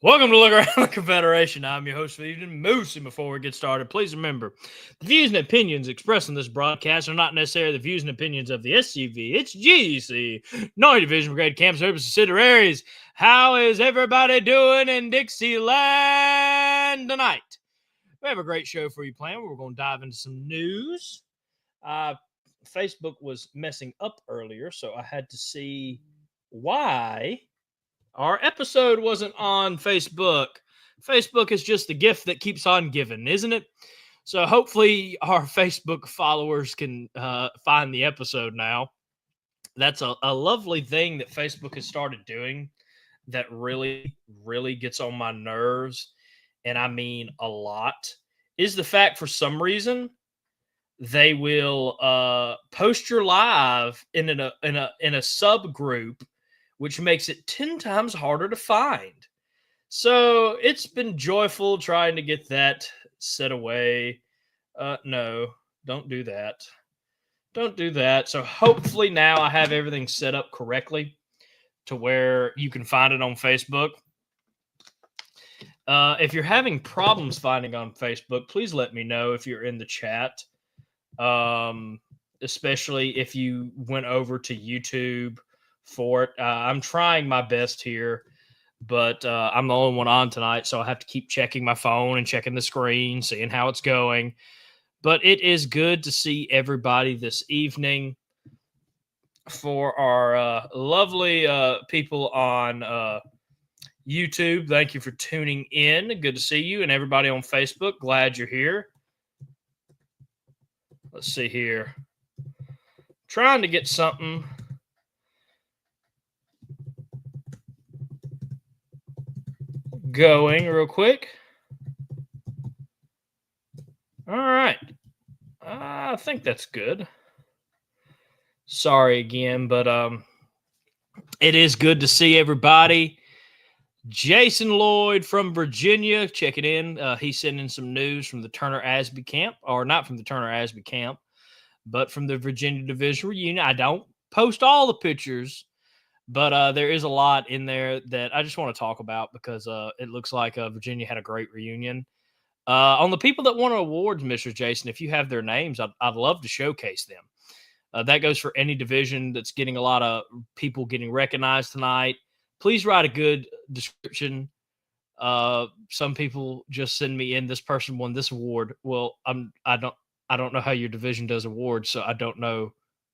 Welcome to Look Around the Confederation. I'm your host for the evening, Moose. And before we get started, please remember the views and opinions expressed in this broadcast are not necessarily the views and opinions of the SCV. It's GC, 90 Division Brigade Camp Service Subsidiaries. How is everybody doing in Dixieland tonight? We have a great show for you planned. We're going to dive into some news. Facebook was messing up earlier, so I had to see why our episode wasn't on Facebook. Facebook is just the gift that keeps on giving, isn't it? So hopefully our Facebook followers can find the episode now. That's a lovely thing that Facebook has started doing that really, really gets on my nerves, and I mean a lot, is the fact for some reason they will post your live in a subgroup, which makes it 10 times harder to find. So it's been joyful trying to get that set away. No, don't do that. Don't do that. So hopefully now I have everything set up correctly to where you can find it on Facebook. If you're having problems finding on Facebook, please let me know if you're in the chat. Especially if you went over to YouTube for it. I'm trying my best here, but I'm the only one on tonight, so I have to keep checking my phone and checking the screen, seeing how it's going. But it is good to see everybody this evening. For our lovely people on YouTube, thank you for tuning in. Good to see you. And everybody on Facebook, glad you're here. Let's see here. Trying to get something going real quick. All right. I think that's good. Sorry again, but it is good to see everybody. Jason Lloyd from Virginia checking in. He's sending some news from the Turner Asby camp, or not from the Turner Asby camp, but from the Virginia Division reunion. I don't post all the pictures, but there is a lot in there that I just want to talk about because it looks like Virginia had a great reunion. On the people that won awards, Mr. Jason, if you have their names, I'd love to showcase them. That goes for any division that's getting a lot of people getting recognized tonight. Please write a good description. Some people just send me in, this person won this award. Well, I don't know how your division does awards, so I don't know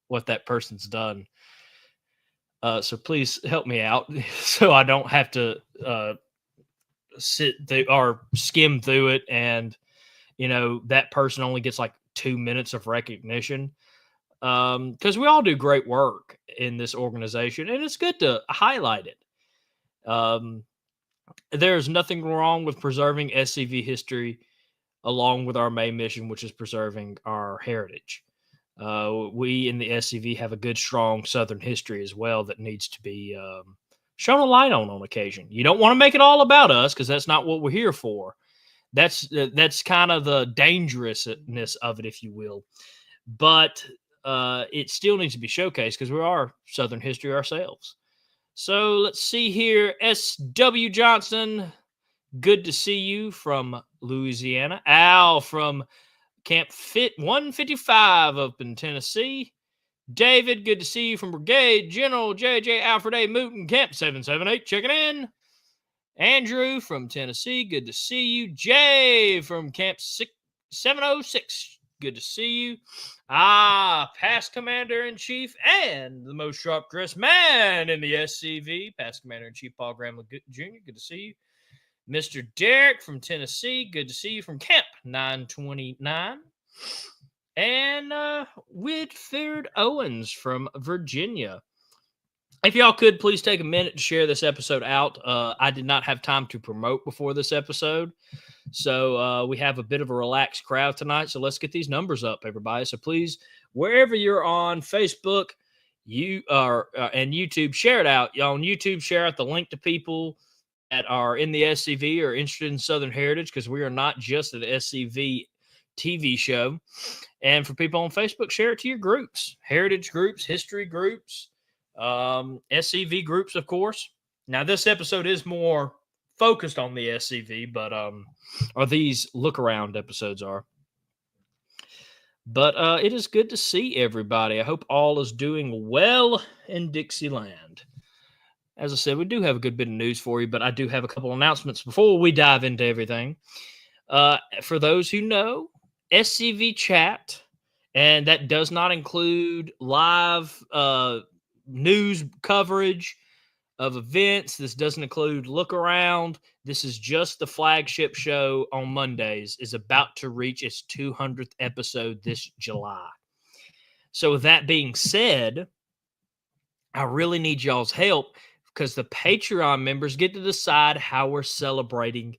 what that person's done. So please help me out so I don't have to sit through or skim through it, and that person only gets like 2 minutes of recognition. Because we all do great work in this organization, and it's good to highlight it. There's nothing wrong with preserving SCV history along with our main mission, which is preserving our heritage. We in the SCV have a good, strong Southern history as well that needs to be shown a light on occasion. You don't want to make it all about us because that's not what we're here for. That's kind of the dangerousness of it, if you will. But it still needs to be showcased because we are Southern history ourselves. So let's see here. S.W. Johnson, good to see you from Louisiana. Al from Camp Fit 155 up in Tennessee. David, good to see you from Brigade General J.J. Alfred A. Mooten, Camp 778, checking in. Andrew from Tennessee, good to see you. Jay from Camp 706, good to see you. Past Commander-in-Chief and the most sharp-dressed man in the SCV, Past Commander-in-Chief Paul Graham Jr., good to see you. Mr. Derek from Tennessee, good to see you from Camp 929. And Whitford Owens from Virginia. If y'all could, please take a minute to share this episode out. I did not have time to promote before this episode. So we have a bit of a relaxed crowd tonight. So let's get these numbers up, everybody. So please, wherever you're on Facebook, and YouTube, share it out. Y'all on YouTube, share out the link to people that are in the SCV or interested in Southern heritage, because we are not just an SCV TV show. And for people on Facebook, share it to your groups, heritage groups, history groups, SCV groups, of course. Now, this episode is more focused on the SCV, but or these look around episodes are. But it is good to see everybody. I hope all is doing well in Dixieland. As I said, we do have a good bit of news for you, but I do have a couple announcements before we dive into everything. For those who know, SCV chat, and that does not include live news coverage of events. This doesn't include look around. This is just the flagship show on Mondays, is about to reach its 200th episode this July. So with that being said, I really need y'all's help because the Patreon members get to decide how we're celebrating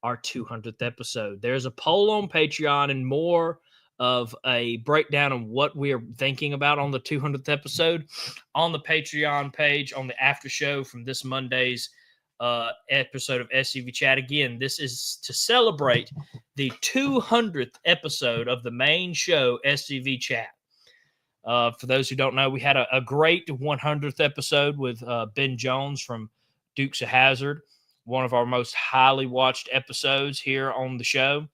our 200th episode. There's a poll on Patreon and more of a breakdown of what we are thinking about on the 200th episode on the Patreon page on the after show from this Monday's episode of SCV Chat. Again, this is to celebrate the 200th episode of the main show, SCV Chat. For those who don't know, we had a great 100th episode with Ben Jones from Dukes of Hazzard, one of our most highly watched episodes here on the show.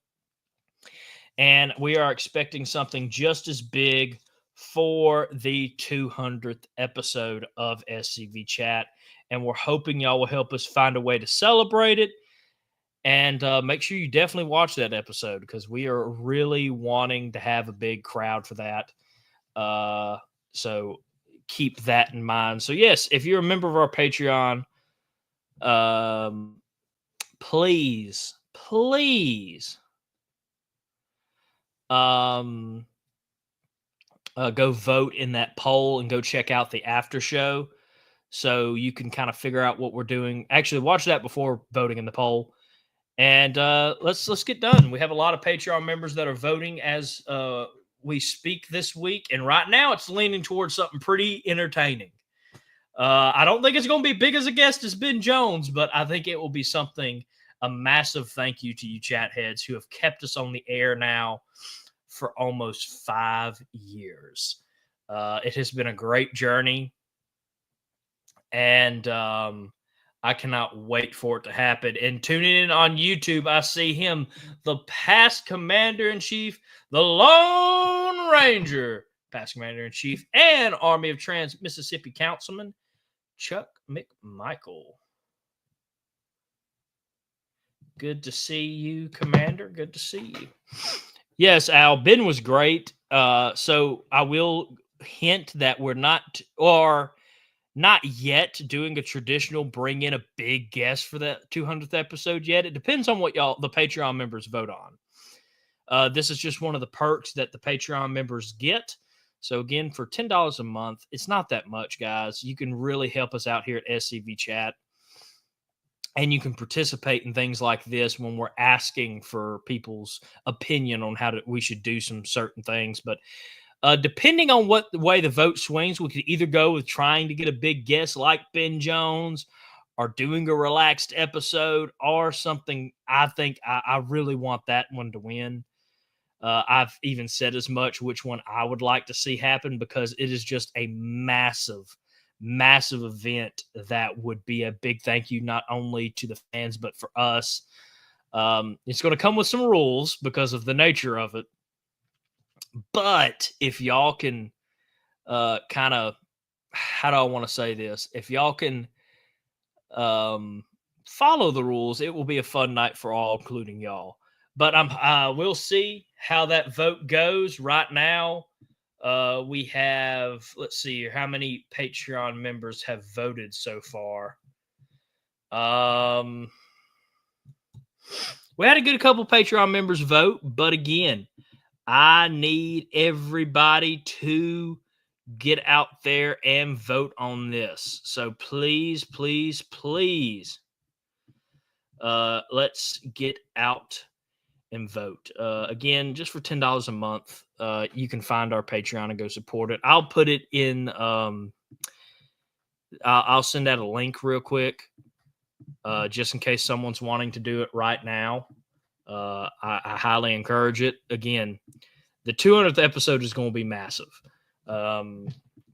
And we are expecting something just as big for the 200th episode of SCV Chat. And we're hoping y'all will help us find a way to celebrate it. And make sure you definitely watch that episode because we are really wanting to have a big crowd for that. So keep that in mind. So yes, if you're a member of our Patreon, please go vote in that poll and go check out the after show so you can kind of figure out what we're doing. Actually, watch that before voting in the poll. And let's get done. We have a lot of Patreon members that are voting as we speak this week, and right now it's leaning towards something pretty entertaining. I don't think it's going to be big as a guest as Ben Jones, but I think it will be something. A massive thank you to you chat heads who have kept us on the air now for almost 5 years. It has been a great journey, and I cannot wait for it to happen. And tuning in on YouTube, I see him, the past Commander-in-Chief, the Lone Ranger, past Commander-in-Chief, and Army of Trans-Mississippi Councilman, Chuck McMichael. Good to see you, Commander. Good to see you. Yes, Al, Ben was great. So I will hint that we're not yet doing a traditional bring in a big guest for that 200th episode yet. It depends on what the Patreon members vote on. This is just one of the perks that the Patreon members get. So again, for $10 a month, it's not that much, guys. You can really help us out here at SCV Chat. And you can participate in things like this when we're asking for people's opinion on how we should do some certain things. But depending on what the way the vote swings, we could either go with trying to get a big guest like Ben Jones or doing a relaxed episode or something. I think I really want that one to win. I've even said as much which one I would like to see happen because it is just a massive event that would be a big thank you not only to the fans but for us. It's going to come with some rules because of the nature of it. But if y'all can kind of, how do I want to say this? If y'all can follow the rules, it will be a fun night for all, including y'all. But we'll see how that vote goes. Right now, we have, let's see here, how many Patreon members have voted so far. We had a good couple Patreon members vote, but again, I need everybody to get out there and vote on this. So please, let's get out and vote. Again, just for $10 a month, you can find our Patreon and go support it. I'll put it in. I'll send out a link real quick, just in case someone's wanting to do it right now. I highly encourage it. Again, the 200th episode is going to be massive.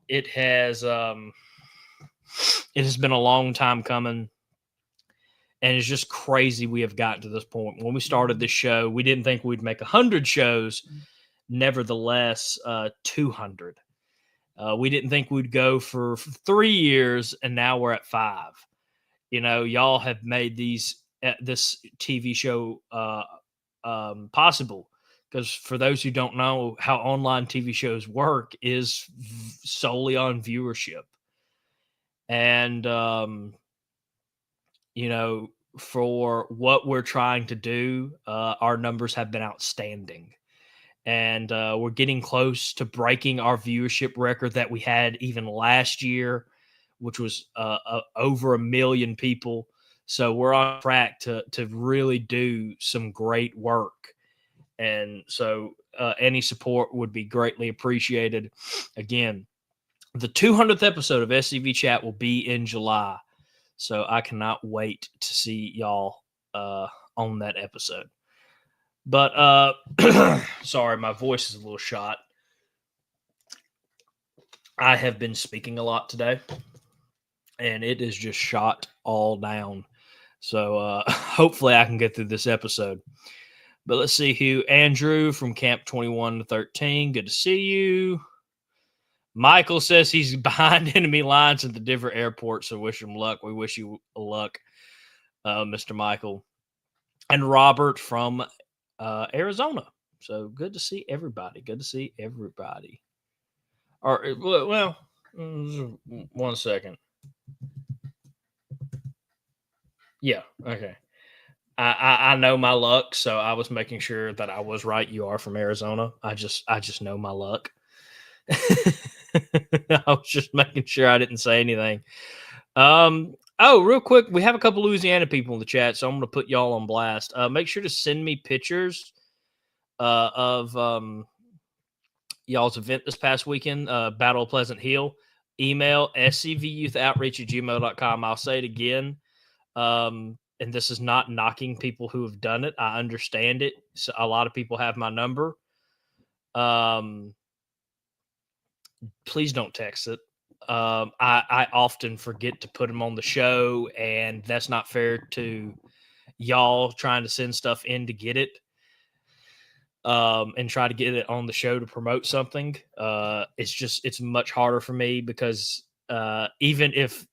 It has been a long time coming. And it's just crazy we have gotten to this point. When we started this show, we didn't think we'd make 100 shows. Nevertheless, 200. We didn't think we'd go for 3 years, and now we're at 5. Y'all have made this TV show possible. Because for those who don't know how online TV shows work, is solely on viewership. And for what we're trying to do, our numbers have been outstanding. And we're getting close to breaking our viewership record that we had even last year, which was over 1 million people. So we're on track to really do some great work. And so any support would be greatly appreciated. Again, the 200th episode of SCV Chat will be in July. So I cannot wait to see y'all on that episode. But sorry, my voice is a little shot. I have been speaking a lot today, and it is just shot all down. So hopefully I can get through this episode. But let's see who. Andrew from Camp 21 to 13. Good to see you. Michael says he's behind enemy lines at the different airports, so wish him luck. We wish you luck, Mr. Michael. And Robert from Arizona. So good to see everybody. Good to see everybody. Well, 1 second. Yeah, okay. I know my luck, so I was making sure that I was right. You are from Arizona. I just know my luck. I was just making sure I didn't say anything. Oh, real quick, we have a couple Louisiana people in the chat, so I'm going to put y'all on blast. Make sure to send me pictures of y'all's event this past weekend, Battle of Pleasant Hill. Email scvyouthoutreach@gmail.com. I'll say it again. And this is not knocking people who have done it. I understand it. So a lot of people have my number. Please don't text it. I often forget to put them on the show, and that's not fair to y'all trying to send stuff in to get it. And try to get it on the show to promote something. It's much harder for me because even if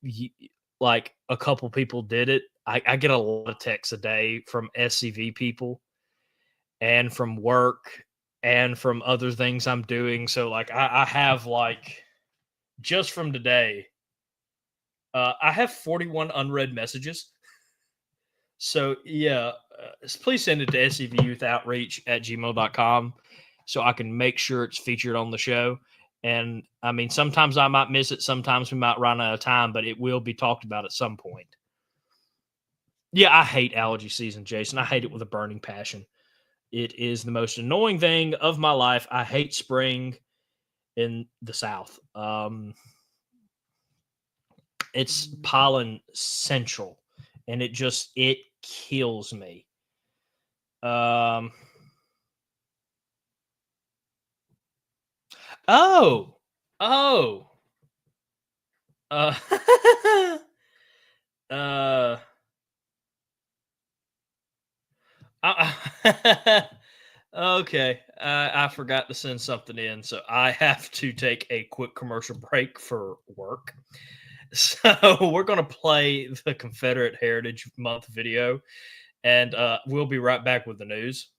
like a couple people did it, I get a lot of texts a day from SCV people and from work and from other things I'm doing. So like I have like just from today, I have 41 unread messages. So yeah, please send it to scvyouthoutreach@gmail.com so I can make sure it's featured on the show. And I mean, sometimes I might miss it. Sometimes we might run out of time, but it will be talked about at some point. Yeah, I hate allergy season, Jason. I hate it with a burning passion. It is the most annoying thing of my life. I hate spring in the South. It's pollen central, and it kills me. Oh. Uh, uh, okay. I forgot to send something in, so I have to take a quick commercial break for work. So we're going to play the Confederate Heritage Month video, and we'll be right back with the news.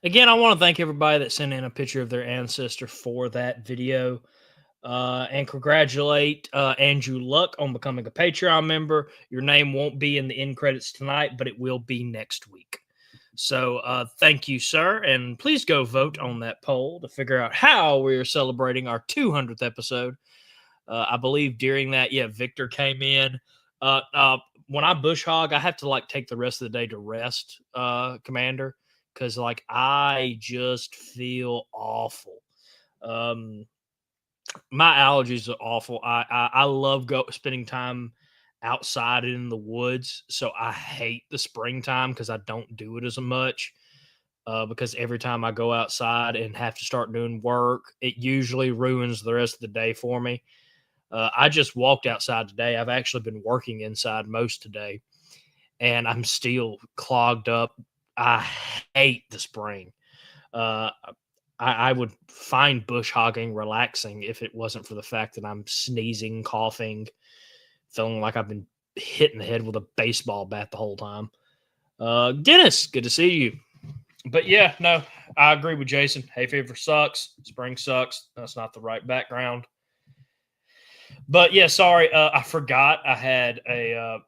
Again, I want to thank everybody that sent in a picture of their ancestor for that video. And congratulate Andrew Luck on becoming a Patreon member. Your name won't be in the end credits tonight, but it will be next week. So thank you, sir. And please go vote on that poll to figure out how we are celebrating our 200th episode. I believe during that, Victor came in. When I bush hog, I have to like take the rest of the day to rest, Commander, because like I just feel awful. My allergies are awful. I love spending time outside in the woods, so I hate the springtime because I don't do it as much. Because every time I go outside and have to start doing work, it usually ruins the rest of the day for me. I just walked outside today. I've actually been working inside most today, and I'm still clogged up. I hate the spring. Uh, I would find bush hogging relaxing if it wasn't for the fact that I'm sneezing, coughing, feeling like I've been hit in the head with a baseball bat the whole time. Dennis, good to see you. But yeah, no, I agree with Jason. Hay fever sucks. Spring sucks. That's not the right background. But yeah, sorry, I forgot I had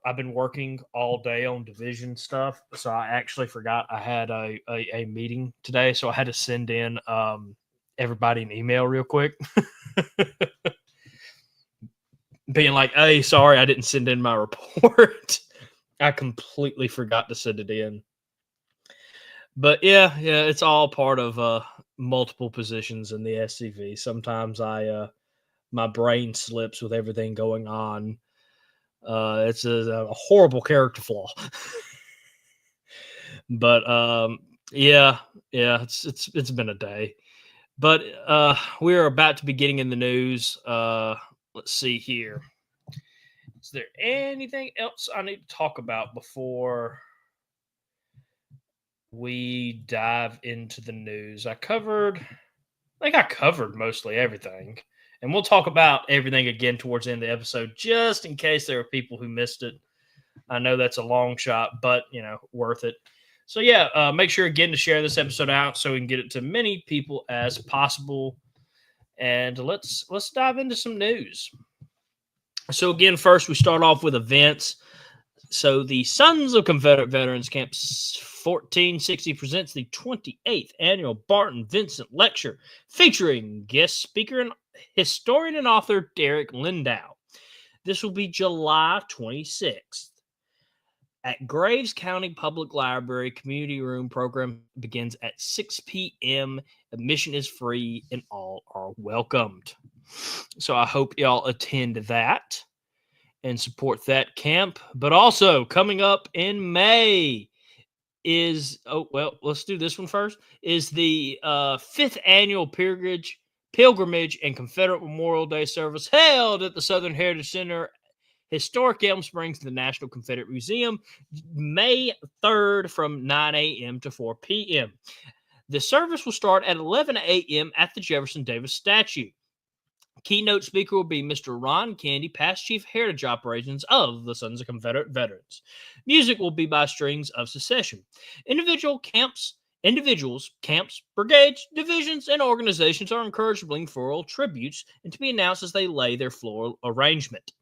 I've been working all day on division stuff, so I actually forgot I had a meeting today, so I had to send in everybody an email real quick, being like, "Hey, sorry, I didn't send in my report. I completely forgot to send it in." But yeah, it's all part of multiple positions in the SCV. Sometimes my brain slips with everything going on. It's a horrible character flaw. But yeah, it's been a day. But we are about to be getting in the news. Let's see here. Is there anything else I need to talk about before we dive into the news? I think I covered mostly everything. And we'll talk about everything again towards the end of the episode, just in case there are people who missed it. I know that's a long shot, but worth it. So yeah, make sure again to share this episode out so we can get it to many people as possible. And let's dive into some news. So again, first we start off with events. So the Sons of Confederate Veterans Camp 1460 presents the 28th annual Barton Vincent Lecture featuring guest speaker and historian and author Derek Lindow. This will be July 26th. At Graves County Public Library, community room program begins at 6 p.m. Admission is free and all are welcomed. So I hope y'all attend that and support that camp. But also coming up in May is, let's do this one first, is the 5th annual pilgrimage and Confederate Memorial Day service held at the Southern Heritage Center, Historic Elm Springs, the National Confederate Museum, May 3rd from 9 a.m. to 4 p.m. The service will start at 11 a.m. at the Jefferson Davis statue. Keynote speaker will be Mr. Ron Candy, past Chief Heritage Operations of the Sons of Confederate Veterans. Music will be by Strings of Secession. Individuals, camps, brigades, divisions, and organizations are encouraged to bring floral tributes and to be announced as they lay their floral arrangement.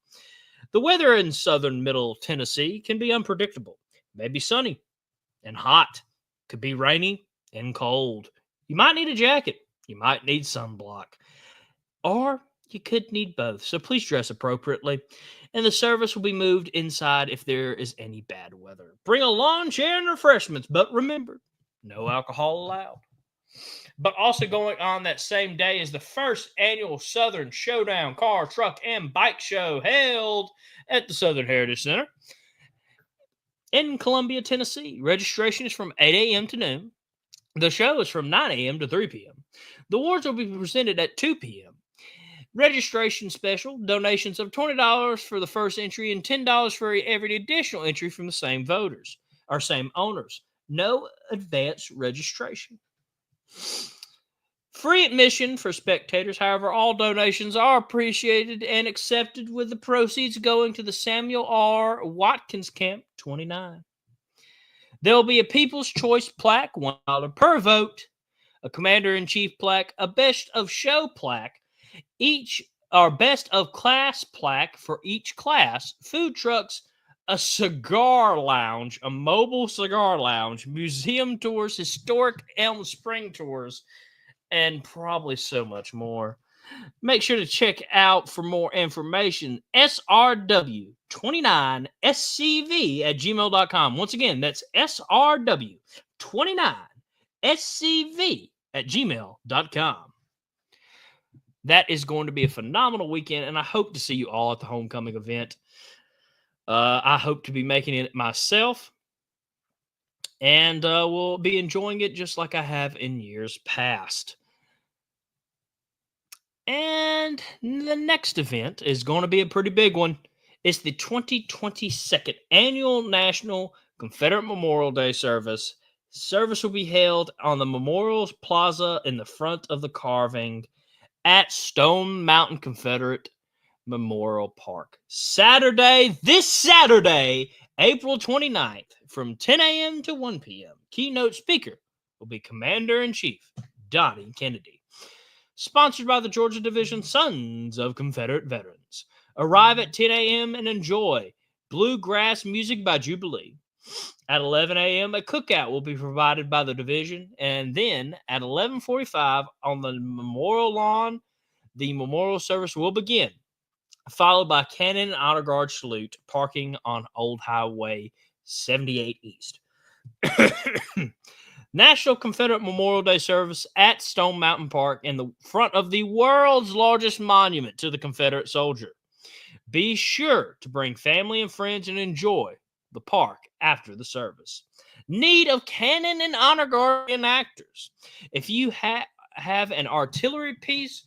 The weather in southern middle Tennessee can be unpredictable. It may be sunny and hot. Could be rainy and cold. You might need a jacket. You might need sunblock. Or you could need both. So please dress appropriately. And the service will be moved inside if there is any bad weather. Bring a lawn chair and refreshments, but remember, no alcohol allowed. But also going on that same day is the first annual Southern Showdown Car, Truck, and Bike Show held at the Southern Heritage Center in Columbia, Tennessee. Registration is from 8 a.m. to noon. The show is from 9 a.m. to 3 p.m. The awards will be presented at 2 p.m. Registration special, donations of $20 for the first entry and $10 for every additional entry from the same voters or same owners. No advance registration. Free admission for spectators. However, all donations are appreciated and accepted, with the proceeds going to the Samuel R. Watkins Camp 29. There will be a People's Choice plaque, $1 per vote, a Commander-in-Chief plaque, a Best of Show plaque, each our Best of Class plaque for each class, food trucks, a cigar lounge, a mobile cigar lounge, museum tours, historic Elm Spring tours, and probably so much more. Make sure to check out for more information, srw29scv at gmail.com. Once again, that's srw29scv at gmail.com. That is going to be a phenomenal weekend, and I hope to see you all at the homecoming event. I hope to be making it myself, and will be enjoying it just like I have in years past. And the next event is going to be a pretty big one. It's the 2022nd Annual National Confederate Memorial Day Service. Service will be held on the Memorial Plaza in the front of the carving at Stone Mountain Confederate Memorial Park. This Saturday, April 29th, from 10 a.m. to 1 p.m. Keynote speaker will be Commander-in-Chief Donnie Kennedy. Sponsored by the Georgia Division Sons of Confederate Veterans. Arrive at 10 a.m. and enjoy bluegrass music by Jubilee. At 11 a.m., a cookout will be provided by the division, and then at 11:45 on the memorial lawn, the memorial service will begin, followed by cannon and honor guard salute, parking on Old Highway 78 East. National Confederate Memorial Day service at Stone Mountain Park in the front of the world's largest monument to the Confederate soldier. Be sure to bring family and friends and enjoy the park after the service. Need of cannon and honor guard reenactors. If you have an artillery piece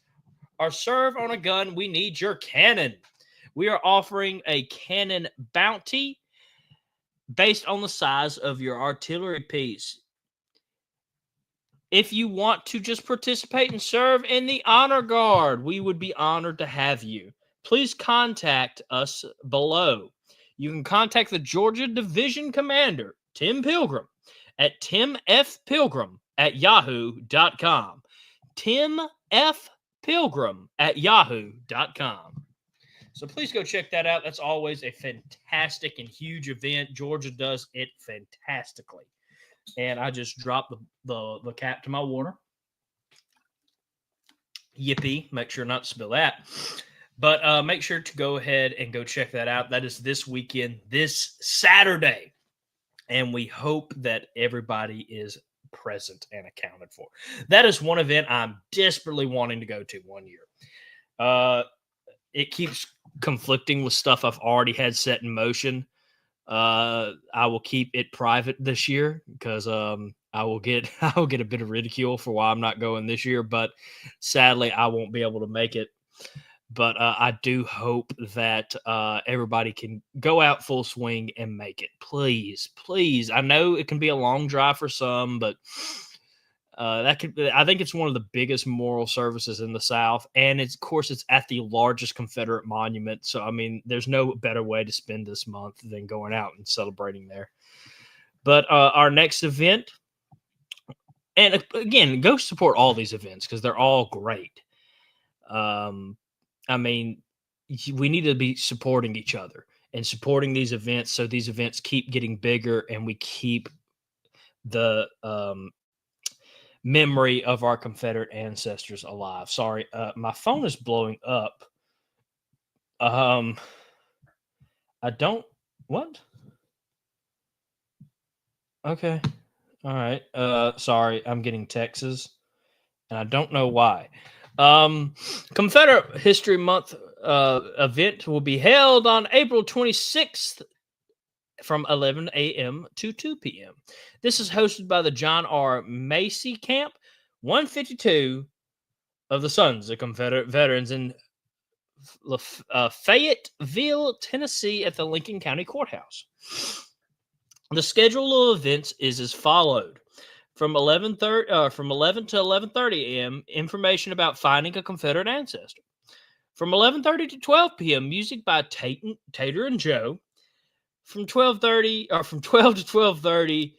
or serve on a gun, we need your cannon. We are offering a cannon bounty based on the size of your artillery piece. If you want to just participate and serve in the honor guard, we would be honored to have you. Please contact us below. You can contact the Georgia Division Commander, Tim Pilgrim, at timfpilgrim@yahoo.com. timfpilgrim@yahoo.com. So please go check that out. That's always a fantastic and huge event. Georgia does it fantastically. And I just dropped the cap to my water. Yippee. Make sure not to spill that. But make sure to go ahead and go check that out. That is this weekend, this Saturday. And we hope that everybody is present and accounted for. That is one event I'm desperately wanting to go to one year. It keeps conflicting with stuff I've already had set in motion. I will keep it private this year because I will get a bit of ridicule for why I'm not going this year. But sadly, I won't be able to make it. But I do hope that everybody can go out full swing and make it. Please, please. I know it can be a long drive for some, but I think it's one of the biggest memorial services in the South. And of course, it's at the largest Confederate monument. So, I mean, there's no better way to spend this month than going out and celebrating there. But our next event, and again, go support all these events because they're all great. I mean, we need to be supporting each other and supporting these events so these events keep getting bigger and we keep the memory of our Confederate ancestors alive. Sorry, my phone is blowing up. I don't. What? Okay. All right. Sorry, I'm getting texts, and I don't know why. Confederate History Month event will be held on April 26th from 11 a.m. to 2 p.m. This is hosted by the John R. Macy Camp, 152 of the Sons of Confederate Veterans in Fayetteville, Tennessee at the Lincoln County Courthouse. The schedule of events is as followed. From 11 to 11:30 a.m., information about finding a Confederate ancestor. From 11:30 to 12 p.m., music by Tater and Joe. From 12 to 12:30,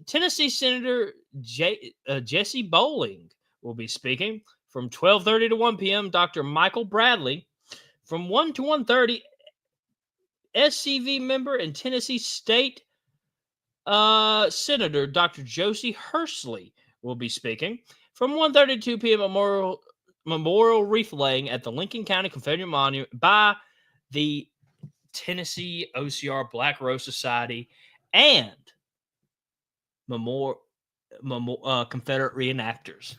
Tennessee Senator Jesse Bowling will be speaking. From 12:30 to 1 p.m., Dr. Michael Bradley. From 1 to 1:30, SCV member and Tennessee State Senator Dr. Josie Hursley will be speaking. From 1:30 to 2 p.m., memorial wreath laying at the Lincoln County Confederate Monument by the Tennessee OCR Black Rose Society and Confederate reenactors.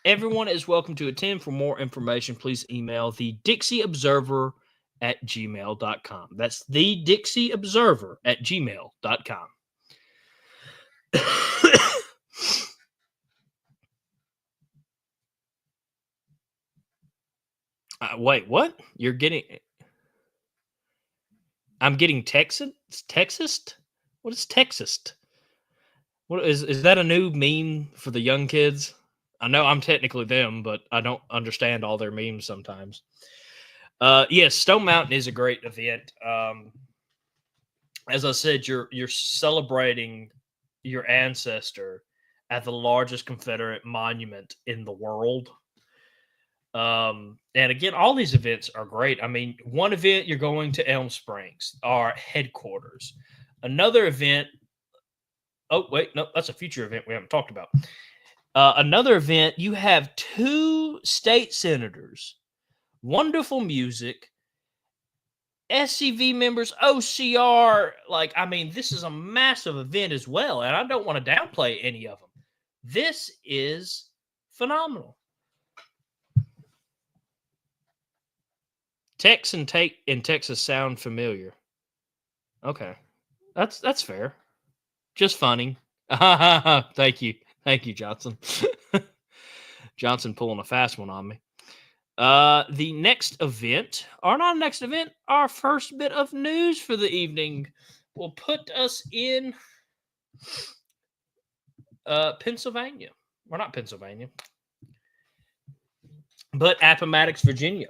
Everyone is welcome to attend. For more information, please email the Dixie Observer at gmail.com. That's the Dixie Observer at gmail.com. Wait, what? You're getting. I'm getting Texas? Texas? What is Texas? What is that a new meme for the young kids? I know I'm technically them, but I don't understand all their memes sometimes. Yes, Stone Mountain is a great event. As I said, you're celebrating your ancestor at the largest Confederate monument in the world. And again, all these events are great. I mean, one event you're going to Elm Springs, our headquarters. Another event. Oh wait, no, that's a future event we haven't talked about. Another event, you have two state senators, wonderful music, SCV members, OCR. Like, I mean, this is a massive event as well, and I don't want to downplay any of them. This is phenomenal. Tex and take in Texas sound familiar. Okay, that's fair. Just funny. Thank you, Johnson. Johnson pulling a fast one on me. The next event, or not next event, our first bit of news for the evening will put us in Pennsylvania. Or not Pennsylvania, but Appomattox, Virginia.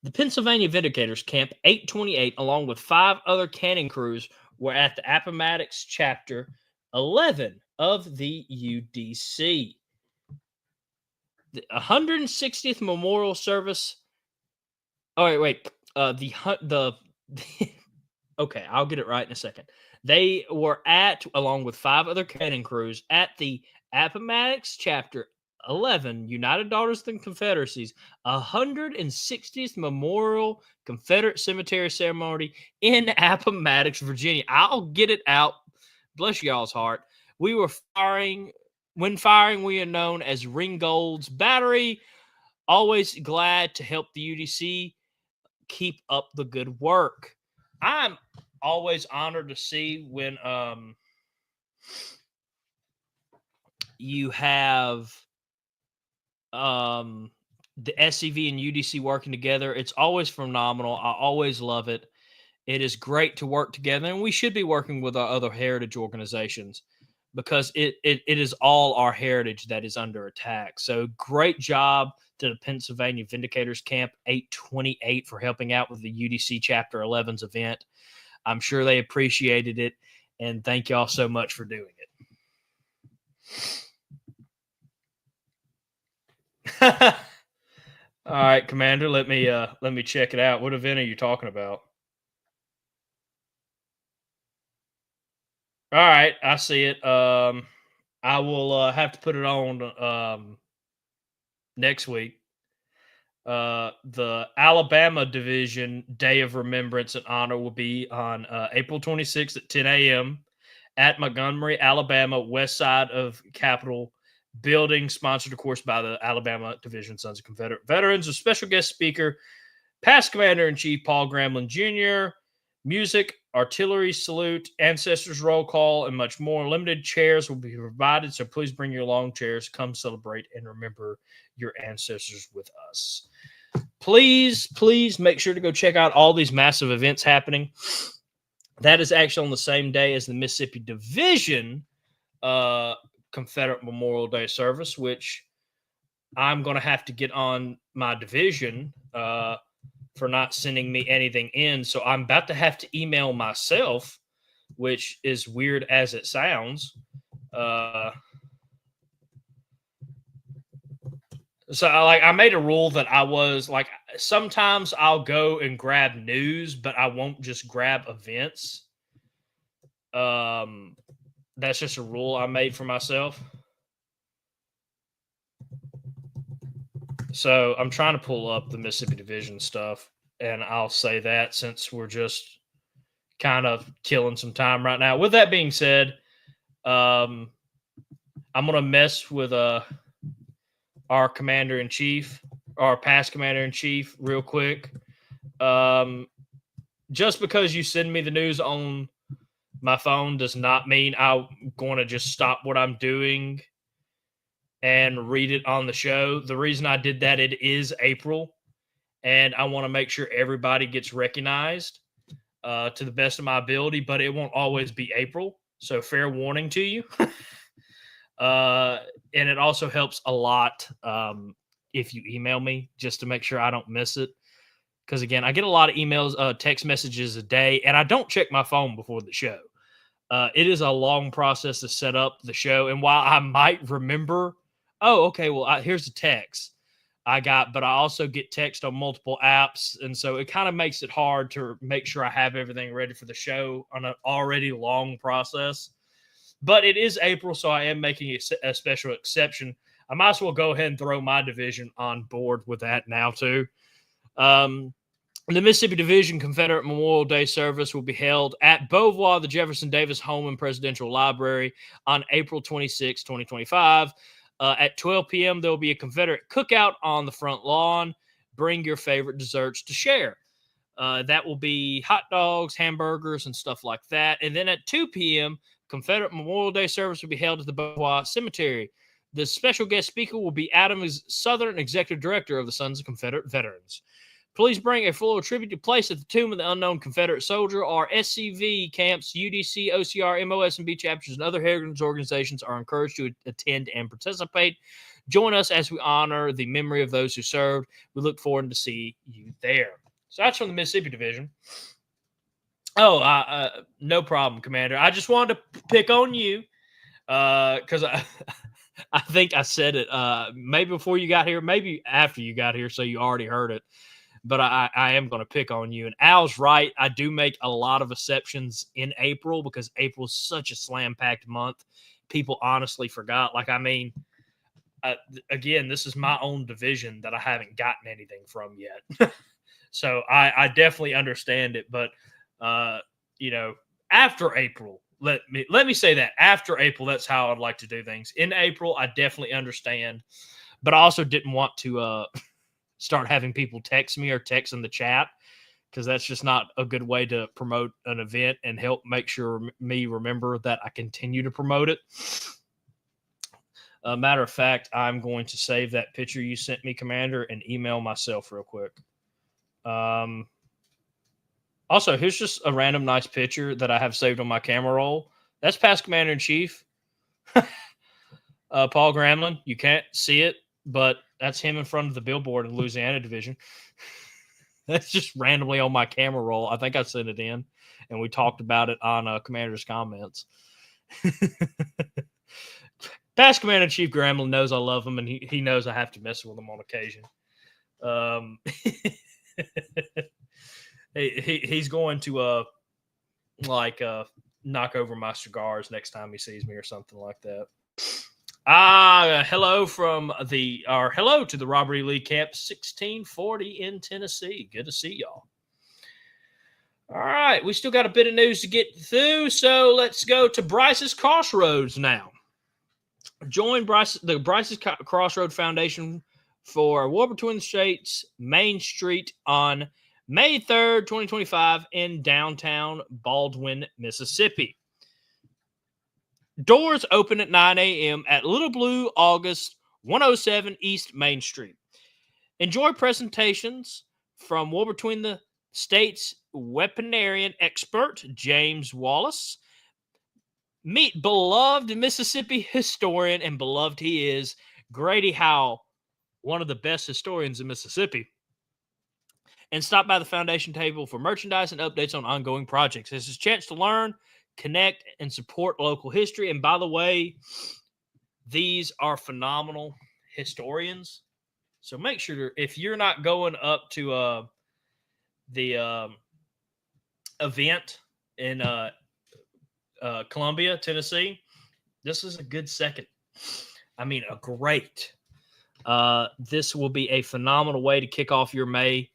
The Pennsylvania Vindicators Camp 828, along with 5 other cannon crews, were at the Appomattox Chapter 11 of the UDC. The 160th Memorial Service. Oh, wait. The okay, I'll get it right in a second. They were along with 5 other cannon crews, at the Appomattox Chapter 11, United Daughters of the Confederacies, 160th Memorial Confederate Cemetery Ceremony in Appomattox, Virginia. I'll get it out. Bless y'all's heart. We were firing. When firing, we are known as Ringgold's Battery. Always glad to help the UDC. Keep up the good work. I'm always honored to see when you have the SCV and UDC working together. It's always phenomenal. I always love it. It is great to work together, and we should be working with our other heritage organizations, because it is all our heritage that is under attack. So great job to the Pennsylvania Vindicators Camp 828 for helping out with the UDC Chapter 11's event. I'm sure they appreciated it, and thank y'all so much for doing it. All right, Commander, let me check it out. What event are you talking about? All right, I see it. I will have to put it on next week. The Alabama Division Day of Remembrance and Honor will be on April 26th at 10 a.m. at Montgomery, Alabama, west side of Capitol Building, sponsored, of course, by the Alabama Division Sons of Confederate Veterans. A special guest speaker, past Commander-in-Chief Paul Grambling Jr., music, artillery salute, ancestors roll call, and much more. Limited chairs will be provided, so please bring your long chairs. Come celebrate and remember your ancestors with us. Please make sure to go check out all these massive events happening. That is actually on the same day as the Mississippi Division Confederate Memorial Day service, which I'm going to have to get on my division for not sending me anything in. So I'm about to have to email myself, which is weird as it sounds. So I made a rule that I was like, sometimes I'll go and grab news, but I won't just grab events. That's just a rule I made for myself. So I'm trying to pull up the Mississippi Division stuff, and I'll say that since we're just kind of killing some time right now. With that being said, I'm going to mess with our commander-in-chief, our past commander-in-chief, real quick. Just because you send me the news on my phone does not mean I'm going to just stop what I'm doing and read it on the show. The reason I did that, it is April, and I want to make sure everybody gets recognized to the best of my ability, but it won't always be April. So fair warning to you. And it also helps a lot if you email me just to make sure I don't miss it. Because, again, I get a lot of emails, text messages a day, and I don't check my phone before the show. It is a long process to set up the show. And while I might remember, oh, okay, well, here's the text I got, but I also get text on multiple apps. And so it kind of makes it hard to make sure I have everything ready for the show on an already long process. But it is April, so I am making a special exception. I might as well go ahead and throw my division on board with that now, too. The Mississippi Division Confederate Memorial Day service will be held at Beauvoir, the Jefferson Davis Home and Presidential Library on April 26, 2025. At 12 p.m., there will be a Confederate cookout on the front lawn. Bring your favorite desserts to share. That will be hot dogs, hamburgers, and stuff like that. And then at 2 p.m., Confederate Memorial Day service will be held at the Beauvoir Cemetery. The special guest speaker will be Adam Southern, Executive Director of the Sons of Confederate Veterans. Please bring a floral tribute to place at the Tomb of the Unknown Confederate Soldier. Our SCV camps, UDC, OCR, MOS&B chapters, and other heritage organizations are encouraged to attend and participate. Join us as we honor the memory of those who served. We look forward to see you there. So that's from the Mississippi Division. Oh, no problem, Commander. I just wanted to pick on you because I think I said it maybe before you got here, maybe after you got here, so you already heard it. But I am going to pick on you. And Al's right. I do make a lot of exceptions in April because April is such a slam-packed month. People honestly forgot. Like, I mean, again, this is my own division that I haven't gotten anything from yet. So I definitely understand it. But, after April, let me say that. After April, that's how I'd like to do things. In April, I definitely understand. But I also didn't want to start having people text me or text in the chat because that's just not a good way to promote an event and help make sure me remember that I continue to promote it. Matter of fact, I'm going to save that picture you sent me, Commander, and email myself real quick. Also, here's just a random nice picture that I have saved on my camera roll. That's past Commander-in-Chief, Paul Gramlin. You can't see it, but that's him in front of the billboard in the Louisiana Division. That's just randomly on my camera roll. I think I sent it in, and we talked about it on Commander's comments. Past Commander-in-Chief Gremlin knows I love him, and he knows I have to mess with him on occasion. He's going to knock over my cigars next time he sees me or something like that. Hello to the Robert E. Lee Camp 1640 in Tennessee. Good to see y'all. All right, we still got a bit of news to get through, so let's go to Bryce's Crossroads now. Join the Bryce's Crossroad Foundation for War Between the States Main Street on May 3rd, 2025 in downtown Baldwin, Mississippi. Doors open at 9 a.m. at Little Blue August 107 East Main Street. Enjoy presentations from War Between the States weaponarian expert James Wallace. Meet beloved Mississippi historian, and beloved he is, Grady Howell, one of the best historians in Mississippi. And stop by the foundation table for merchandise and updates on ongoing projects. This is a chance to learn, connect, and support local history. And by the way, these are phenomenal historians. So make sure, if you're not going up to the event in Columbia, Tennessee, this is a good second. I mean, a great. This will be a phenomenal way to kick off your May.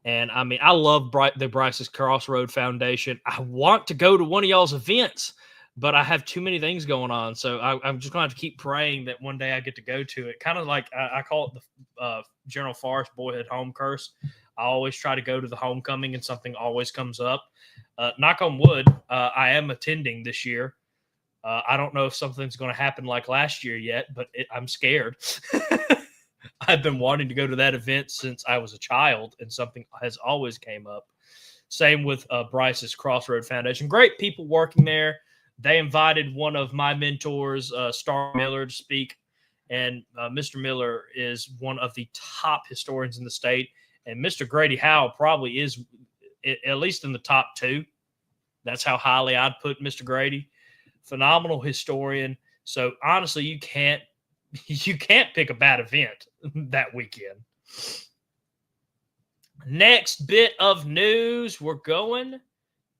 And I mean, I love the Bryce's Crossroad Foundation. I want to go to one of y'all's events. but I have too many things going on. So I'm just going to have to keep praying that one day I get to go to it. Kind of like I call it the General Forrest boyhood home curse. I always try to go to the homecoming and something always comes up. Knock on wood, I am attending this year. I don't know if something's going to happen like last year yet, but I'm scared. I've been wanting to go to that event since I was a child, and something has always came up. Same with Bryce's Crossroad Foundation. Great people working there. They invited one of my mentors, Star Miller, to speak. And Mr. Miller is one of the top historians in the state. And Mr. Grady Howell probably is, at least in the top two. That's how highly I'd put Mr. Grady. Phenomenal historian. So honestly, you can't pick a bad event that weekend. Next bit of news, we're going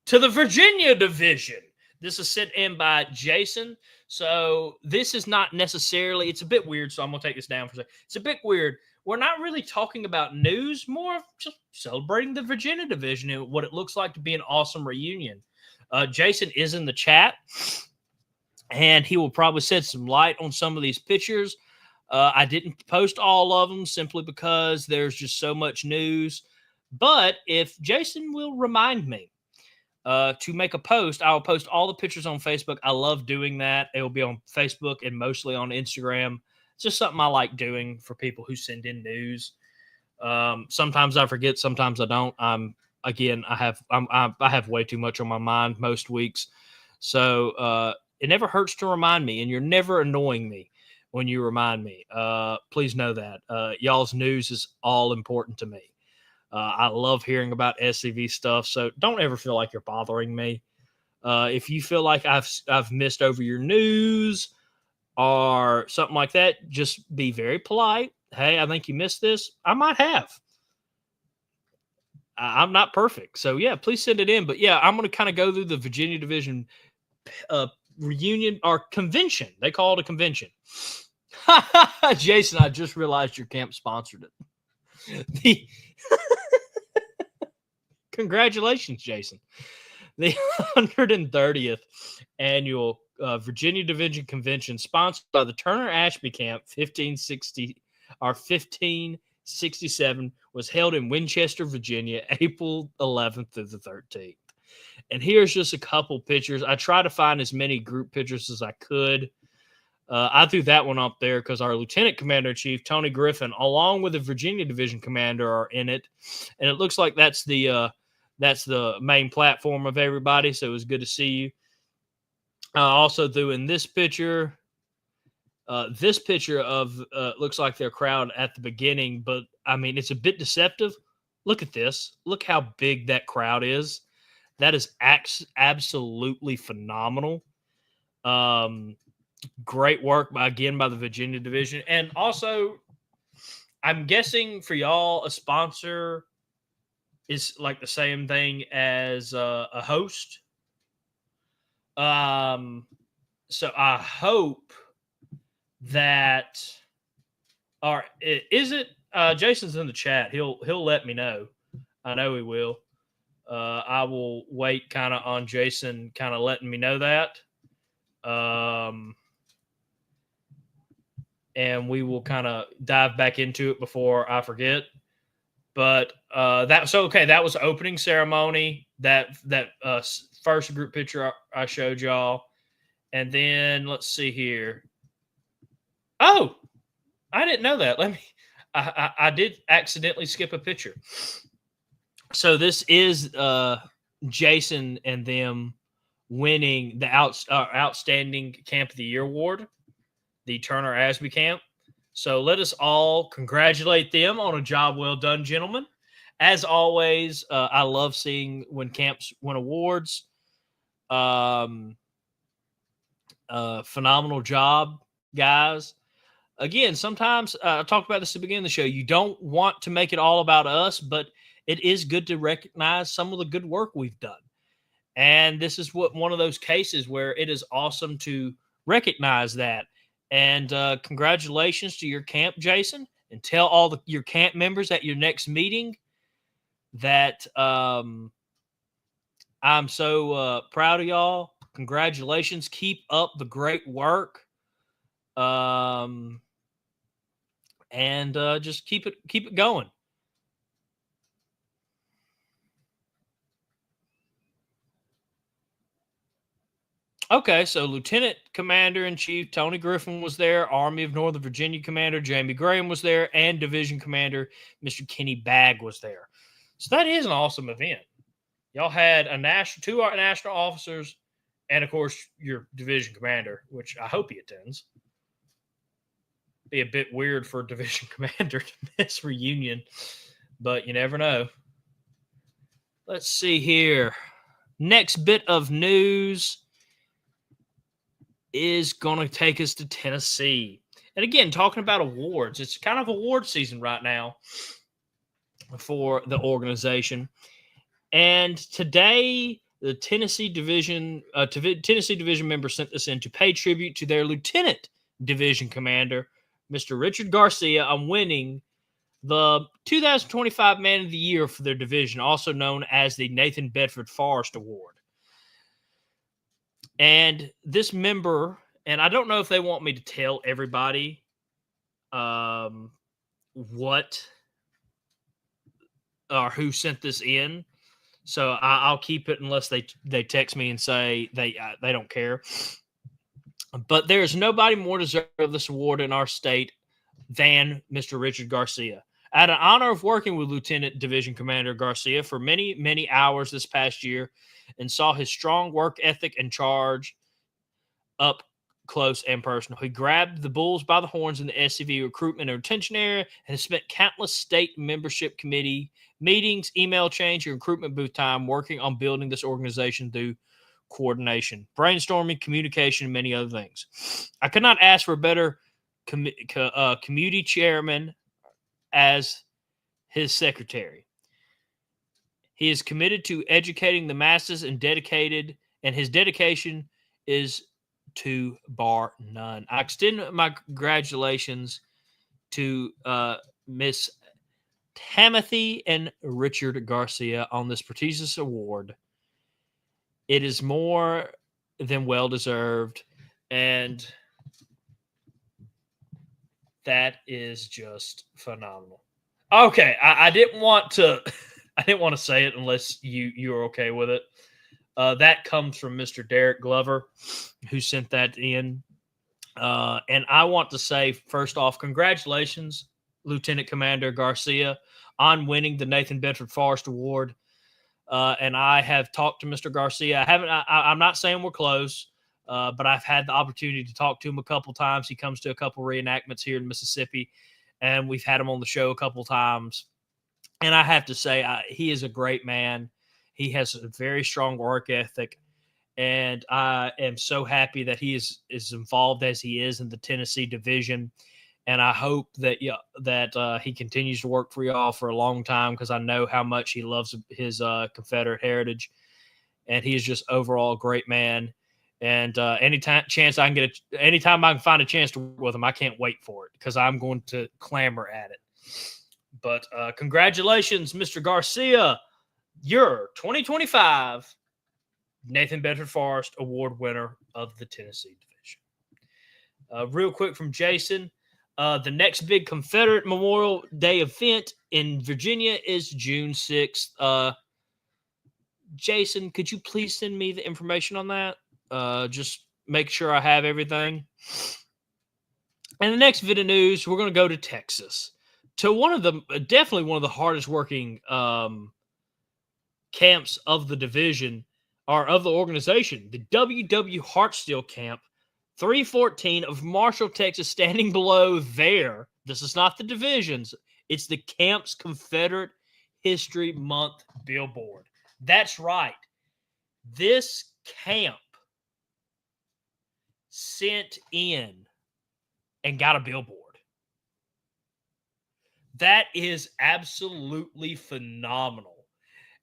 to the Virginia division. This is sent in by Jason. So this is not necessarily, it's a bit weird, so I'm going to take this down for a second. It's a bit weird. We're not really talking about news, more of just celebrating the Virginia division and what it looks like to be an awesome reunion. Jason is in the chat, and he will probably shed some light on some of these pictures. I didn't post all of them simply because there's just so much news. But if Jason will remind me to make a post, I will post all the pictures on Facebook. I love doing that. It will be on Facebook and mostly on Instagram. It's just something I like doing for people who send in news. Sometimes I forget, sometimes I don't. I have way too much on my mind most weeks. So it never hurts to remind me, and you're never annoying me when you remind me. Please know that. Y'all's news is all important to me. I love hearing about SCV stuff, so don't ever feel like you're bothering me. If you feel like I've missed over your news or something like that, just be very polite. Hey, I think you missed this. I might have. I'm not perfect. So, yeah, please send it in. But, yeah, I'm going to kind of go through the Virginia Division reunion or convention. They call it a convention. Jason, I just realized your camp sponsored it. Congratulations, Jason. The 130th annual Virginia Division Convention, sponsored by the Turner Ashby Camp 1560 or 1567, was held in Winchester, Virginia, April 11th through the 13th. And here's just a couple pictures. I tried to find as many group pictures as I could. I threw that one up there because our Lieutenant Commander-in-Chief, Tony Griffin, along with the Virginia Division Commander, are in it. And it looks like that's the main platform of everybody, so it was good to see you. Also threw in this picture. This picture of looks like their crowd at the beginning, but, I mean, it's a bit deceptive. Look at this. Look how big that crowd is. That is absolutely phenomenal. Great work, by the Virginia Division. And also, I'm guessing for y'all, a sponsor is like the same thing as a host. So I hope that, or is it? Jason's in the chat. He'll let me know. I know he will. I will wait kind of on Jason kind of letting me know that. And we will kind of dive back into it before I forget. But that was the opening ceremony. That first group picture I showed y'all, and then let's see here. Oh, I didn't know that. I did accidentally skip a picture. So this is Jason and them winning the Outstanding Camp of the Year award, the Turner Ashby Camp. So let us all congratulate them on a job well done, gentlemen. As always, I love seeing when camps win awards. Phenomenal job, guys. Again, sometimes I talked about this at the beginning of the show. You don't want to make it all about us, but it is good to recognize some of the good work we've done. And this is one of those cases where it is awesome to recognize that. And congratulations to your camp, Jason, and tell all your camp members at your next meeting that I'm so proud of y'all. Congratulations. Keep up the great work. And just keep it going. Okay, so Lieutenant Commander in Chief Tony Griffin was there. Army of Northern Virginia Commander Jamie Graham was there, and Division Commander Mr. Kenny Bagg was there. So that is an awesome event. Y'all had two national officers, and of course your division commander, which I hope he attends. Be a bit weird for a division commander to miss reunion, but you never know. Let's see here. Next bit of news is going to take us to Tennessee. And again, talking about awards, it's kind of award season right now for the organization. And today, the Tennessee division member sent this in to pay tribute to their lieutenant division commander, Mr. Richard Garcia, on winning the 2025 Man of the Year for their division, also known as the Nathan Bedford Forrest Award. And this member, and I don't know if they want me to tell everybody what or who sent this in. So I'll keep it unless they text me and say they don't care. But there is nobody more deserving of this award in our state than Mr. Richard Garcia. I had an honor of working with Lieutenant Division Commander Garcia for many, many hours this past year and saw his strong work ethic and charge up close and personal. He grabbed the bulls by the horns in the SCV recruitment and retention area and has spent countless state membership committee meetings, email change, and recruitment booth time working on building this organization through coordination, brainstorming, communication, and many other things. I could not ask for a better community chairman as his secretary. He is committed to educating the masses and his dedication is to bar none. I extend my congratulations to Miss Timothy and Richard Garcia on this prestigious award. It is more than well deserved, and that is just phenomenal. Okay, I didn't want to say it unless you're okay with it. That comes from Mr. Derek Glover, who sent that in. And I want to say, first off, congratulations, Lieutenant Commander Garcia, on winning the Nathan Bedford Forrest Award. And I have talked to Mr. Garcia. I'm not saying we're close, but I've had the opportunity to talk to him a couple times. He comes to a couple reenactments here in Mississippi, and we've had him on the show a couple times. And I have to say, he is a great man. He has a very strong work ethic, and I am so happy that he is involved as he is in the Tennessee division. And I hope that he continues to work for y'all for a long time, because I know how much he loves his Confederate heritage, and he is just overall a great man. And anytime I can find a chance to work with him, I can't wait for it, because I'm going to clamor at it. But congratulations, Mr. Garcia. Your 2025 Nathan Bedford Forrest Award winner of the Tennessee division. Real quick from Jason. The next big Confederate Memorial Day event in Virginia is June 6th. Jason, could you please send me the information on that? Just make sure I have everything. And the next bit of news, we're going to go to Texas, to definitely one of the hardest working camps of the division, or of the organization, the W.W. Hartsteel Camp 314 of Marshall, Texas, standing below there. This is not the divisions. It's the camp's Confederate History Month billboard. That's right. This camp sent in and got a billboard. That is absolutely phenomenal.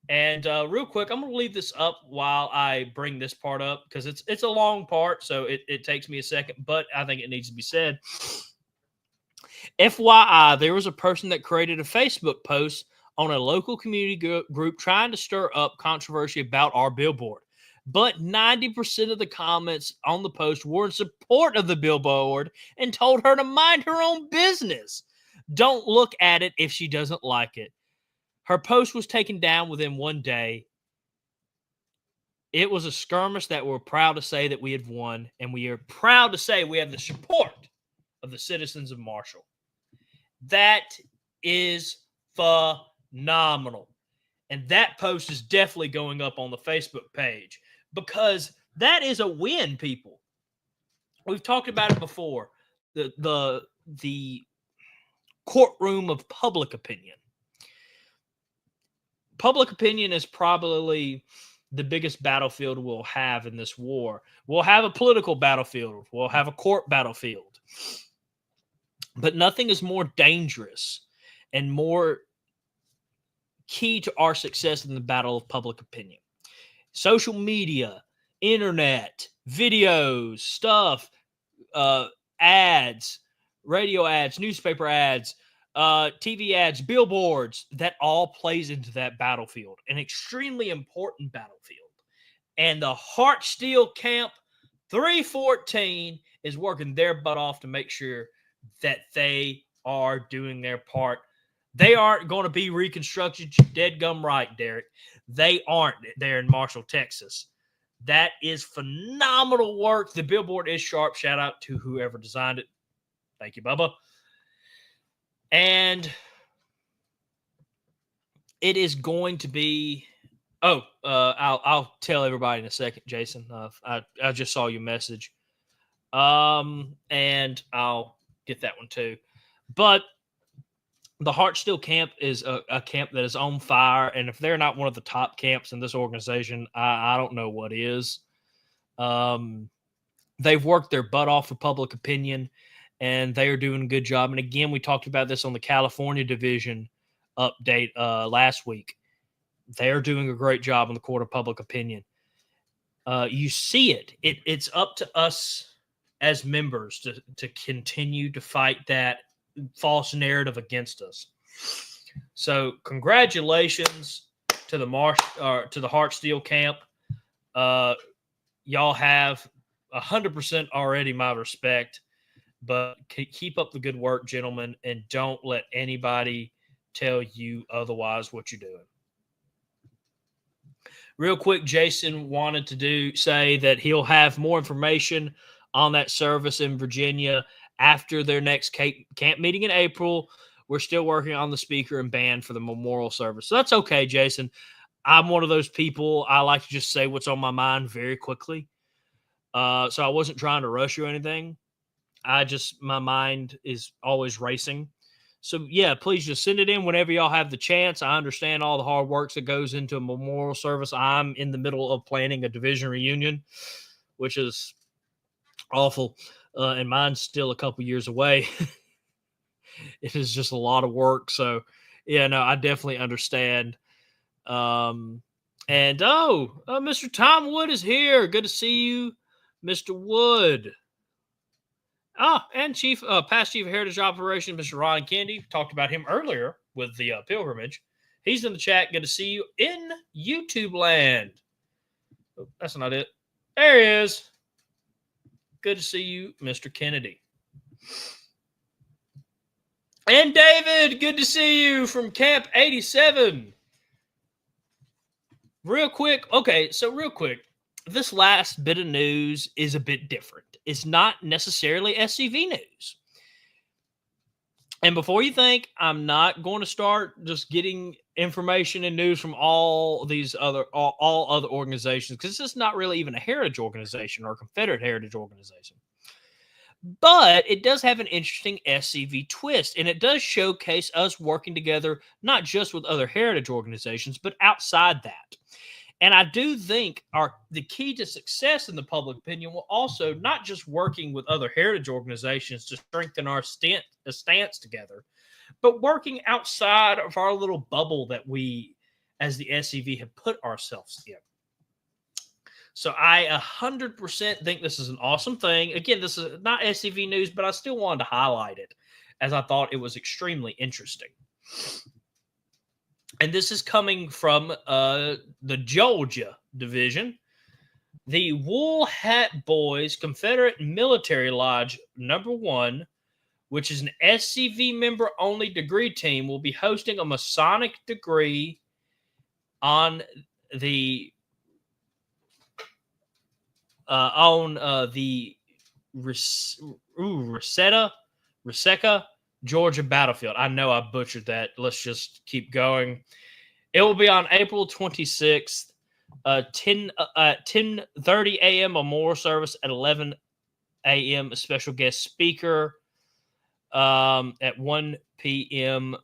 And real quick, I'm going to leave this up while I bring this part up, because it's a long part, so it takes me a second, but I think it needs to be said. FYI, there was a person that created a Facebook post on a local community group trying to stir up controversy about our billboard. But 90% of the comments on the post were in support of the billboard and told her to mind her own business. Don't look at it if she doesn't like it. Her post was taken down within one day. It was a skirmish that we're proud to say that we had won, and we are proud to say we have the support of the citizens of Marshall. That is phenomenal. And that post is definitely going up on the Facebook page because that is a win, people. We've talked about it before. The courtroom of public opinion. Public opinion is probably the biggest battlefield we'll have in this war. We'll have a political battlefield. We'll have a court battlefield. But nothing is more dangerous and more key to our success in the battle of public opinion. Social media, internet, videos, stuff, ads, radio ads, newspaper ads, TV ads, billboards, that all plays into that battlefield, an extremely important battlefield. And the Heart Steel Camp 314 is working their butt off to make sure that they are doing their part. They aren't going to be reconstructed. You're dead gum right, Derek. They aren't there in Marshall, Texas. That is phenomenal work. The billboard is sharp. Shout out to whoever designed it. Thank you, Bubba. And it is going to be. I'll tell everybody in a second, Jason. I just saw your message, and I'll get that one too. But the Heart Steel Camp is a camp that is on fire, and if they're not one of the top camps in this organization, I don't know what is. They've worked their butt off for public opinion, and they are doing a good job. And again, we talked about this on the California division update last week. They're doing a great job in the court of public opinion. You see it. It's up to us as members to continue to fight that false narrative against us. So congratulations to the Heart Steel Camp. Y'all have 100% already my respect, but keep up the good work, gentlemen, and don't let anybody tell you otherwise what you're doing. Real quick, Jason wanted to say that he'll have more information on that service in Virginia after their next camp meeting in April. We're still working on the speaker and band for the memorial service. So that's okay, Jason. I'm one of those people. I like to just say what's on my mind very quickly. So I wasn't trying to rush you or anything. My mind is always racing. So, yeah, please just send it in whenever y'all have the chance. I understand all the hard work that goes into a memorial service. I'm in the middle of planning a division reunion, which is awful. And mine's still a couple years away. It is just a lot of work. So, yeah, no, I definitely understand. Mr. Tom Wood is here. Good to see you, Mr. Wood. And past chief of heritage operations, Mr. Ron Kennedy. Talked about him earlier with the pilgrimage. He's in the chat. Good to see you in YouTube land. Oh, that's not it. There he is. Good to see you, Mr. Kennedy. And David, good to see you from Camp 87. Real quick. This last bit of news is a bit different. It's not necessarily SCV news. And before you think, I'm not going to start just getting information and news from all other organizations, because this is not really even a heritage organization or a Confederate heritage organization. But it does have an interesting SCV twist, and it does showcase us working together, not just with other heritage organizations, but outside that. And I do think the key to success in the public opinion will also not just working with other heritage organizations to strengthen our stance together, but working outside of our little bubble that we, as the SCV, have put ourselves in. So I 100% think this is an awesome thing. Again, this is not SCV news, but I still wanted to highlight it as I thought it was extremely interesting. And this is coming from the Georgia division. The Wool Hat Boys Confederate Military Lodge number 1, which is an SCV member only degree team, will be hosting a Masonic degree on the Reseca, Georgia battlefield. I know I butchered that. Let's just keep going. It will be on April 26th, 10:30 a.m. memorial service at 11 a.m. A special guest speaker at 1 p.m.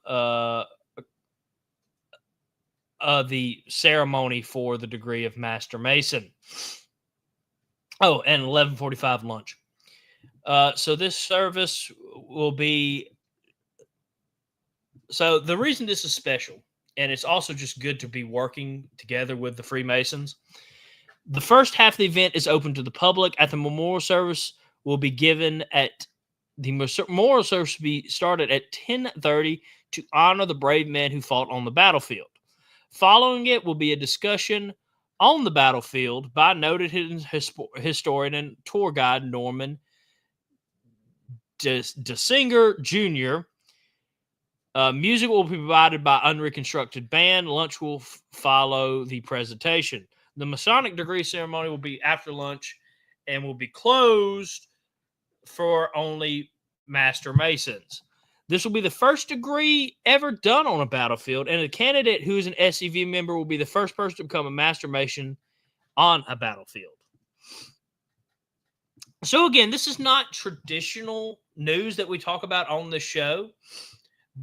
The ceremony for the degree of Master Mason. Oh, and 11:45 lunch. So this service will be. So the reason this is special, and it's also just good to be working together with the Freemasons. The first half of the event is open to the public. At the memorial service will be given at the memorial service will be started at 10:30 to honor the brave men who fought on the battlefield. Following it will be a discussion on the battlefield by noted historian and tour guide Norman DeSinger Jr. Music will be provided by unreconstructed band. Lunch will follow the presentation. The Masonic degree ceremony will be after lunch and will be closed for only Master Masons. This will be the first degree ever done on a battlefield, and a candidate who is an SCV member will be the first person to become a Master Mason on a battlefield. So again, this is not traditional news that we talk about on the show,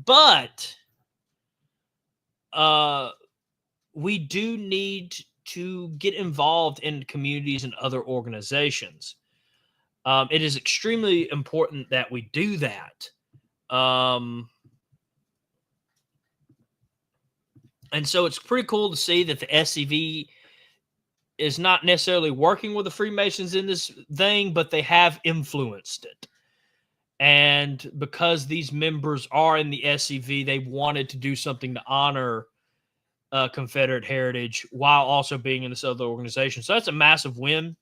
but we do need to get involved in communities and other organizations. It is extremely important that we do that. And so it's pretty cool to see that the SCV is not necessarily working with the Freemasons in this thing, but they have influenced it. And because these members are in the SCV, they wanted to do something to honor Confederate heritage while also being in this other organization. So that's a massive win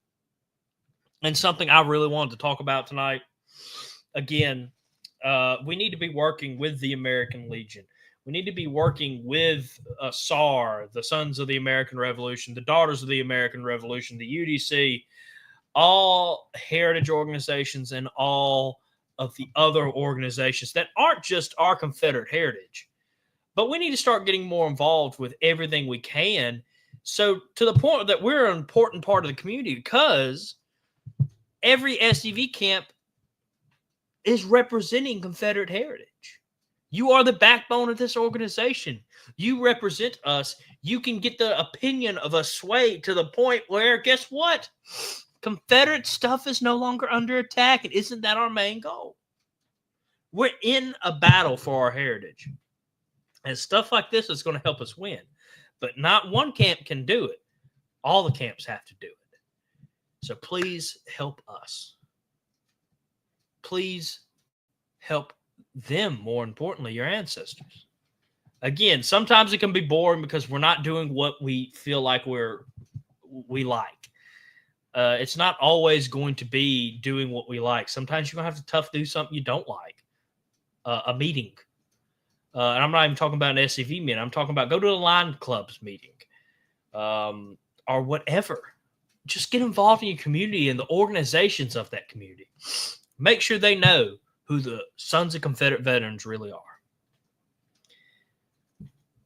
and something I really wanted to talk about tonight. Again, we need to be working with the American Legion. We need to be working with SAR, the Sons of the American Revolution, the Daughters of the American Revolution, the UDC, all heritage organizations and all of the other organizations that aren't just our Confederate heritage. But we need to start getting more involved with everything we can. So to the point that we're an important part of the community, because every SCV camp is representing Confederate heritage. You are the backbone of this organization. You represent us. You can get the opinion of us swayed to the point where, guess what? Confederate stuff is no longer under attack. And isn't that our main goal? We're in a battle for our heritage. And stuff like this is going to help us win. But not one camp can do it. All the camps have to do it. So please help us. Please help them, more importantly, your ancestors. Again, sometimes it can be boring because we're not doing what we feel like we like. It's not always going to be doing what we like. Sometimes you're going to have to do something you don't like. A meeting. And I'm not even talking about an SCV meeting. I'm talking about go to the Line Club's meeting or whatever. Just get involved in your community and the organizations of that community. Make sure they know who the Sons of Confederate Veterans really are.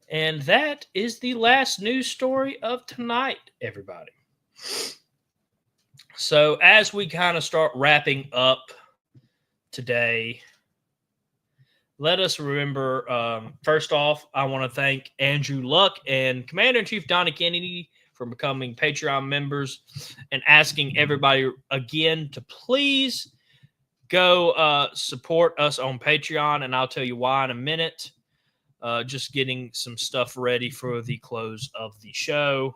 And that is the last news story of tonight, everybody. So as we kind of start wrapping up today, let us remember, first off, I want to thank Andrew Luck and Commander-in-Chief Donnie Kennedy for becoming Patreon members and asking everybody again to please go support us on Patreon, and I'll tell you why in a minute. Just getting some stuff ready for the close of the show.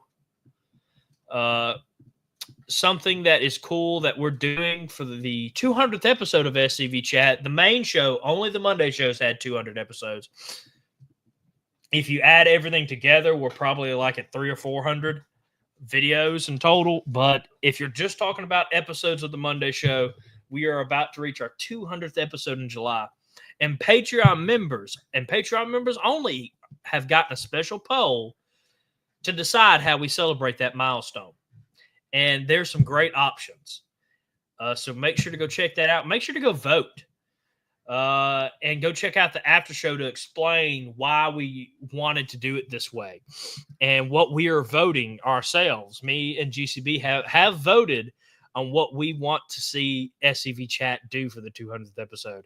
Something that is cool that we're doing for the 200th episode of SCV Chat. The main show, only the Monday shows had 200 episodes. If you add everything together, we're probably like at 300 or 400. videos in total. But if you're just talking about episodes of the Monday show, we are about to reach our 200th episode in July. And Patreon members only have gotten a special poll to decide how we celebrate that milestone. And there's some great options. So make sure to go check that out. Make sure to go vote. And go check out the after show to explain why we wanted to do it this way and what we are voting ourselves. Me and GCB have voted on what we want to see SCV Chat do for the 200th episode.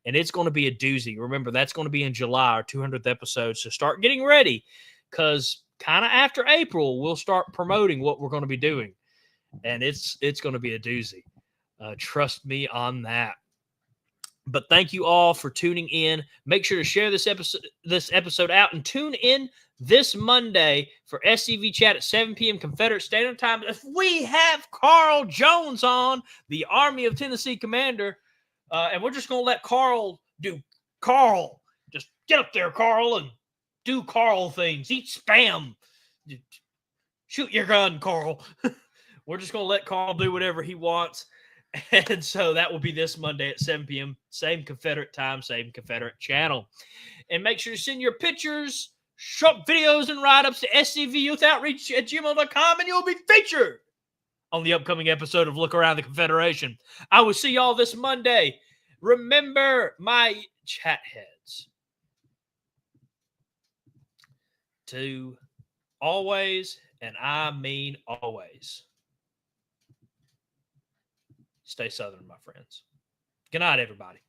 And it's going to be a doozy. Remember, that's going to be in July, our 200th episode. So start getting ready, because kind of after April, we'll start promoting what we're going to be doing. And it's going to be a doozy. Trust me on that. But thank you all for tuning in. Make sure to share this episode out and tune in this Monday for SCV Chat at 7 p.m. Confederate Standard Time. If we have Carl Jones on, the Army of Tennessee commander, and we're just going to let Carl do Carl. Just get up there, Carl, and do Carl things. Eat Spam. Shoot your gun, Carl. We're just going to let Carl do whatever he wants. And so that will be this Monday at 7 p.m. Same Confederate time, same Confederate channel. And make sure to send your pictures, short videos, and write-ups to scyouthoutreach@gmail.com, and you'll be featured on the upcoming episode of Look Around the Confederation. I will see y'all this Monday. Remember, my chat heads, to always, and I mean always, stay Southern, my friends. Good night, everybody.